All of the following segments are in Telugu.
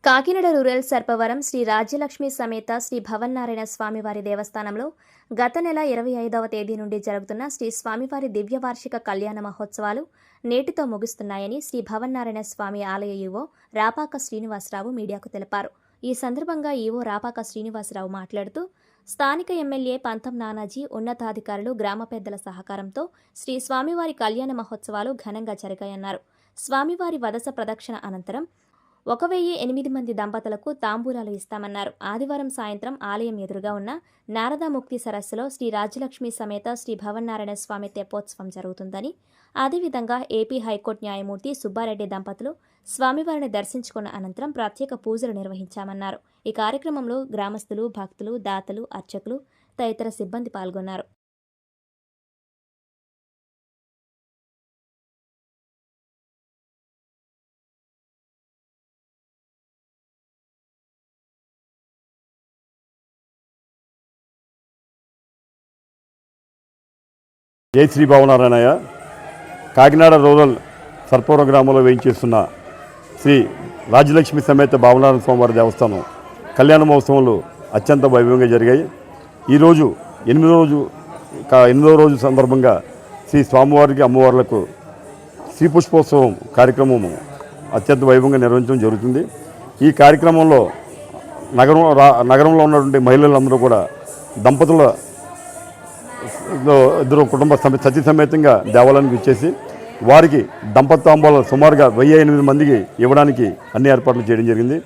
కాకినాడ రూరల్ సర్పవరం శ్రీ రాజ్యలక్ష్మి సమేత శ్రీ భవన్నారాయణ స్వామివారి దేవస్థానంలో గత నెల 25వ తేదీ నుండి జరుగుతున్న శ్రీ స్వామివారి దివ్యవార్షిక కళ్యాణ మహోత్సవాలు నేటితో ముగుస్తున్నాయని శ్రీ భవన్నారాయణ స్వామి ఆలయ ఈవో రాపాక శ్రీనివాసరావు మీడియాకు తెలిపారు. ఈ సందర్భంగా ఈవో రాపాక శ్రీనివాసరావు మాట్లాడుతూ స్థానిక ఎమ్మెల్యే పంతం నానాజీ, ఉన్నతాధికారులు, గ్రామ పెద్దల సహకారంతో శ్రీ స్వామివారి కళ్యాణ మహోత్సవాలు ఘనంగా జరిగాయన్నారు. స్వామివారి వదస ప్రదక్షిణ అనంతరం 1008 మంది దంపతులకు తాంబూలాలు ఇస్తామన్నారు. ఆదివారం సాయంత్రం ఆలయం ఎదురుగా ఉన్న నారదాముక్తి సరస్సులో శ్రీ రాజ్యలక్ష్మి సమేత శ్రీ భవన్నారాయణ స్వామి తెప్పోత్సవం జరుగుతుందని, అదేవిధంగా ఏపీ హైకోర్టు న్యాయమూర్తి సుబ్బారెడ్డి దంపతులు స్వామివారిని దర్శించుకున్న అనంతరం ప్రత్యేక పూజలు నిర్వహించామన్నారు. ఈ కార్యక్రమంలో గ్రామస్తులు, భక్తులు, దాతలు, అర్చకులు తదితర సిబ్బంది పాల్గొన్నారు. జై శ్రీ భవనారాయణయ్య. కాకినాడ రూరల్ సర్పవరం గ్రామంలో వేయించేస్తున్న శ్రీ రాజ్యలక్ష్మి సమేత భవనారాయణ స్వామివారి దేవస్థానం కళ్యాణ మహోత్సవాలు అత్యంత వైభవంగా జరిగాయి. ఈరోజు 8వ రోజు సందర్భంగా శ్రీ స్వామివారికి, అమ్మవార్లకు శ్రీ పుష్పోత్సవం కార్యక్రమం అత్యంత వైభవంగా నిర్వహించడం జరుగుతుంది. ఈ కార్యక్రమంలో నగరంలో ఉన్నటువంటి మహిళలందరూ కూడా దంపతుల ఇద్దరు కుటుంబ సతీ సమేతంగా దేవాలయానికి ఇచ్చేసి వారికి దంపతాంబాలు సుమారుగా 1008 మందికి ఇవ్వడానికి అన్ని ఏర్పాట్లు చేయడం జరిగింది.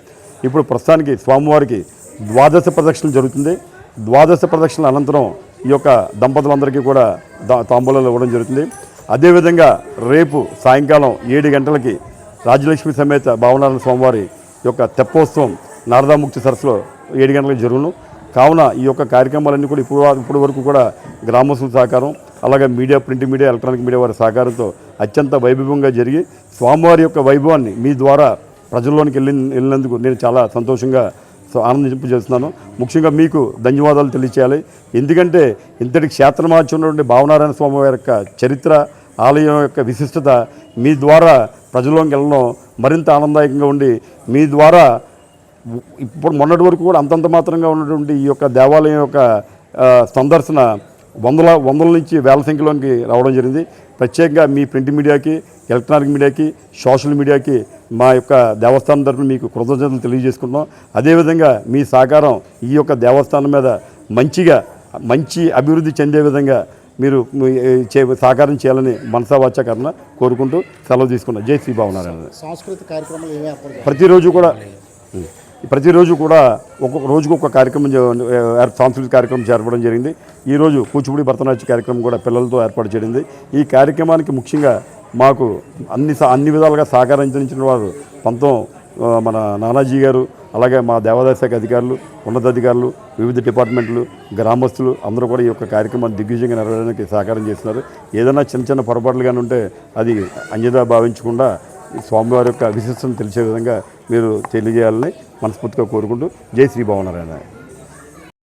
ఇప్పుడు ప్రస్తుతానికి స్వామివారికి ద్వాదశ ప్రదక్షిణలు జరుగుతుంది. ద్వాదశ ప్రదక్షిణల అనంతరం ఈ యొక్క దంపతులందరికీ కూడా తాంబూలాలు ఇవ్వడం జరుగుతుంది. అదేవిధంగా రేపు సాయంకాలం 7 గంటలకి రాజ్యలక్ష్మి సమేత భవనారాయణ స్వామివారి యొక్క తెప్పోత్సవం నారదాముక్తి సరస్సులో 7 గంటలకు జరుగును. కావున ఈ యొక్క కార్యక్రమాలన్నీ కూడా ఇప్పుడు వరకు కూడా గ్రామస్తుల సహకారం, అలాగే media, print media, electronic media వారి సహకారంతో అత్యంత వైభవంగా జరిగి స్వామివారి యొక్క వైభవాన్ని మీ ద్వారా ప్రజల్లోనికి వెళ్ళినందుకు నేను చాలా సంతోషంగా ఆనందింపజేస్తున్నాను. ముఖ్యంగా మీకు ధన్యవాదాలు తెలియచేయాలి. ఎందుకంటే ఇంతటి క్షేత్రమాచి ఉన్నటువంటి భవనారాయణ స్వామి వారి యొక్క చరిత్ర, ఆలయం యొక్క విశిష్టత మీ ద్వారా ప్రజల్లోకి వెళ్ళడం మరింత ఆనందదాయకంగా ఉండి, మీ ద్వారా ఇప్పుడు మొన్నటి వరకు కూడా అంతంత మాత్రంగా ఉన్నటువంటి ఈ యొక్క దేవాలయం యొక్క సందర్శన వందల నుంచి వేల సంఖ్యలోకి రావడం జరిగింది. ప్రత్యేకంగా మీ ప్రింట్ మీడియాకి, ఎలక్ట్రానిక్ మీడియాకి, సోషల్ మీడియాకి మా యొక్క దేవస్థానం తరఫున మీకు కృతజ్ఞతలు తెలియజేసుకుంటున్నాం. అదేవిధంగా మీ సహకారం ఈ యొక్క దేవస్థానం మీద మంచి అభివృద్ధి చెందే విధంగా మీరు సహకారం చేయాలని మనసావాచకరణ కోరుకుంటూ సెలవు తీసుకున్నాం. జై శ్రీ భవనారాయణ. సాంస్కృతిక కార్యక్రమాలు ప్రతిరోజు కూడా ఒక్కొక్క రోజుకు ఒక కార్యక్రమం సాంస్కృతిక కార్యక్రమం చేరడం జరిగింది. ఈరోజు కూచిపూడి భరతనాట్య కార్యక్రమం కూడా పిల్లలతో ఏర్పాటు చేయడింది. ఈ కార్యక్రమానికి ముఖ్యంగా మాకు అన్ని విధాలుగా సహకరించిన వారు మన నానాజీ గారు, అలాగే మా దేవాదాయ శాఖ అధికారులు, ఉన్నతాధికారులు, వివిధ డిపార్ట్మెంట్లు, గ్రామస్తులు అందరూ కూడా ఈ యొక్క కార్యక్రమాన్ని దిగ్విజయంగా నెరవేరడానికి సహకారం చేస్తున్నారు. ఏదైనా చిన్న పొరపాట్లు కానీ ఉంటే అది అన్యదా భావించకుండా స్వామివారి యొక్క విశిష్టతను తెలిసే విధంగా మీరు తెలియజేయాలని మనస్ఫూర్తిగా కోరుకుంటూ జై శ్రీ భవనారాయణ.